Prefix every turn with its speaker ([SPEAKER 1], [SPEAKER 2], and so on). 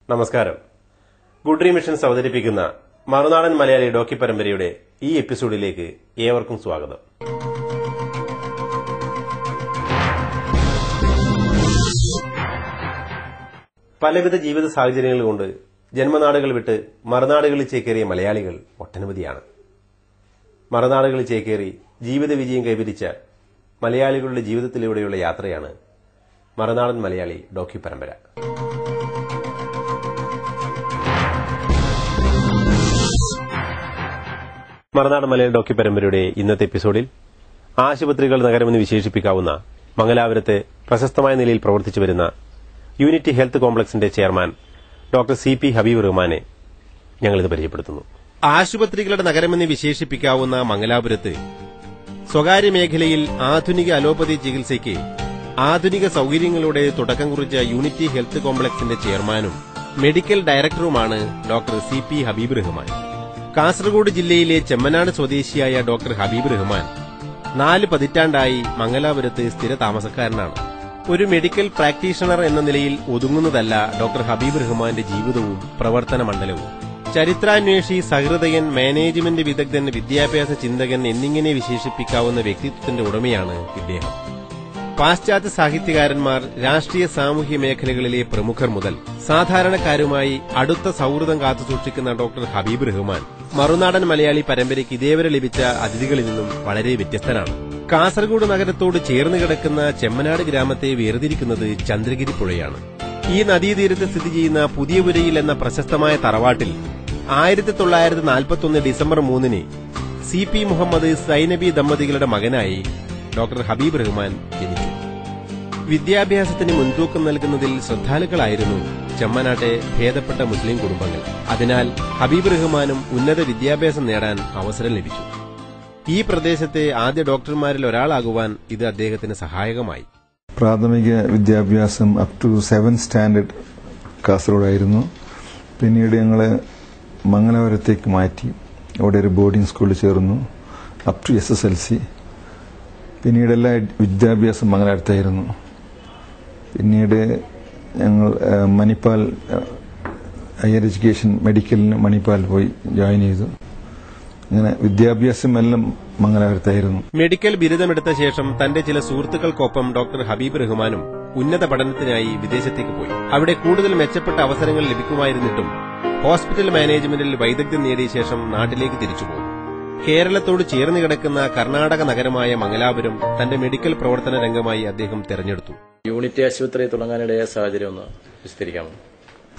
[SPEAKER 1] നമസ്കാരം. Good dream missions അവതരിപ്പിക്കുന്ന Marunadan Malayali docu പരമ്പരയുടെ ഈ എപ്പിസോഡിലേക്ക് ഏവർക്കും സ്വാഗതം. പലവിധ ജീവിത സാഹചര്യങ്ങൾ കൊണ്ട് ജന്മനാടുകൾ വിട്ട് മറുനാടുകളിൽ ചേക്കേറിയ മലയാളികൾ ഒട്ടനവധിയാണ്. മറുനാടുകളിൽ ചേക്കേറി ജീവിത വിജയം കൈവരിച്ച മലയാളികളുടെ ജീവിതത്തിലൂടെയുള്ള യാത്രയാണ് മറുനാടൻ മലയാളി ഡോക്യു പരമ്പര. മറുനാടൻ മലയാളി ഡോക്യു പരമ്പരയുടെ ഇന്നത്തെ എപ്പിസോഡിൽ ആശുപത്രികൾ നഗരമെന്ന് വിശേഷിപ്പിക്കാവുന്ന മംഗലാപുരത്തെ പ്രശസ്തമായ നിലയിൽ പ്രവർത്തിച്ചു വരുന്ന യൂണിറ്റി ഹെൽത്ത് കോംപ്ലക്സിന്റെ ചെയർമാൻ ഡോക്ടർ CP ഹബീബ് റഹ്മാനെ ഞങ്ങളിത് പരിചയപ്പെടുത്തുന്നു. ആശുപത്രികളുടെ നഗരമെന്ന് വിശേഷിപ്പിക്കാവുന്ന മംഗലാപുരത്ത് സ്വകാര്യ മേഖലയിൽ ആധുനിക അലോപ്പതി ചികിത്സയ്ക്ക് ആധുനിക സൌകര്യങ്ങളോടെ തുടക്കം കുറിച്ച യൂണിറ്റി ഹെൽത്ത് കോംപ്ലക്സിന്റെ ചെയർമാനും മെഡിക്കൽ ഡയറക്ടറുമാണ് ഡോക്ടർ CP ഹബീബ് റഹ്മാൻ. കാസർഗോഡ് ജില്ലയിലെ ചെമ്മനാട് സ്വദേശിയായ ഡോക്ടർ ഹബീബ് റഹ്മാൻ 4 പതിറ്റാണ്ടായി മംഗലാപുരത്ത് സ്ഥിര താമസക്കാരനാണ്. ഒരു മെഡിക്കൽ പ്രാക്ടീഷണർ എന്ന നിലയിൽ ഒതുങ്ങുന്നതല്ല ഡോക്ടർ ഹബീബ് റഹ്മാന്റെ ജീവിതവും പ്രവർത്തന മണ്ഡലവും. ചരിത്രാന്വേഷി, സഹൃദയൻ, മാനേജ്മെന്റ് വിദഗ്ധൻ, വിദ്യാഭ്യാസ ചിന്തകൻ എന്നിങ്ങനെ വിശേഷിപ്പിക്കാവുന്ന വ്യക്തിത്വത്തിന്റെ ഉടമയാണ് ഇദ്ദേഹം. പാശ്ചാത്യ സാഹിത്യകാരന്മാർ, രാഷ്ട്രീയ സാമൂഹ്യ മേഖലകളിലെ പ്രമുഖർ മുതൽ സാധാരണക്കാരുമായി അടുത്ത സൌഹൃദം കാത്തുസൂക്ഷിക്കുന്ന ഡോക്ടർ ഹബീബ് റഹ്മാൻ മറുനാടൻ മലയാളി പരമ്പരയ്ക്ക് ഇതേവരെ ലഭിച്ച അതിഥികളിൽ നിന്നും വളരെ വ്യത്യസ്തനാണ്. കാസർഗോഡ് നഗരത്തോട് ചേർന്ന് കിടക്കുന്ന ചെമ്മനാട് ഗ്രാമത്തെ വേർതിരിക്കുന്നത് ചന്ദ്രഗിരി പുഴയാണ്. ഈ നദീതീരത്ത് സ്ഥിതി ചെയ്യുന്ന പുതിയപുരയിൽ എന്ന പ്രശസ്തമായ തറവാട്ടിൽ 1941 ഡിസംബർ 3 CP മുഹമ്മദ് സൈനബി ദമ്പതികളുടെ മകനായി ഡോക്ടർ ഹബീബ് റഹ്മാൻ ജനിച്ചു. വിദ്യാഭ്യാസത്തിന് മുൻതൂക്കം നൽകുന്നതിൽ ശ്രദ്ധാലുക്കളായിരുന്നു ചെമ്മനാട്ടെ ഭേദപ്പെട്ട മുസ്ലിം കുടുംബങ്ങൾ. അതിനാൽ ഹബീബ് റഹ്മാനും ഉന്നത വിദ്യാഭ്യാസം നേടാൻ അവസരം ലഭിച്ചു. ഈ പ്രദേശത്തെ ആദ്യ ഡോക്ടർമാരിൽ ഒരാളാകുവാൻ ഇത് അദ്ദേഹത്തിന് സഹായകമായി.
[SPEAKER 2] പ്രാഥമിക വിദ്യാഭ്യാസം അപ് ടു 7th സ്റ്റാൻഡേർഡ് കാസർഗോഡായിരുന്നു. പിന്നീട് ഞങ്ങൾ മംഗലാപുരത്തേക്ക് മാറ്റി. അവിടെ ഒരു ബോർഡിംഗ് സ്കൂളിൽ ചേർന്നു അപ് ടു SSLC. പിന്നീട് എല്ലാ വിദ്യാഭ്യാസം മംഗലാപുരത്തായിരുന്നു. പിന്നീട് ഞങ്ങൾ മണിപ്പാൽ ഹയർ എഡ്യൂക്കേഷൻ മെഡിക്കലിന് മണിപ്പാൽ പോയി ജോയിൻ ചെയ്തു. അങ്ങനെ വിദ്യാഭ്യാസം എല്ലാം മംഗലാപുരത്തായിരുന്നു.
[SPEAKER 1] മെഡിക്കൽ ബിരുദമെടുത്ത ശേഷം തന്റെ ചില സുഹൃത്തുക്കൾക്കൊപ്പം ഡോക്ടർ ഹബീബ് റഹ്മാനും ഉന്നത പഠനത്തിനായി വിദേശത്തേക്ക് പോയി. അവിടെ കൂടുതൽ മെച്ചപ്പെട്ട അവസരങ്ങൾ ലഭിക്കുമായിരുന്നിട്ടും ഹോസ്പിറ്റൽ മാനേജ്മെന്റിൽ വൈദഗ്ധ്യം നേടിയ ശേഷം നാട്ടിലേക്ക് തിരിച്ചുപോയി. കേരളത്തോട് ചേർന്ന് കിടക്കുന്ന കർണാടക നഗരമായ മംഗലാപുരം തന്റെ മെഡിക്കൽ പ്രവർത്തന രംഗമായി അദ്ദേഹം തെരഞ്ഞെടുത്തു.
[SPEAKER 3] യൂണിറ്റി ആശുപത്രി തുടങ്ങാനിടയായ സാഹചര്യം ഒന്ന് വിസ്തരിക്കാമോ?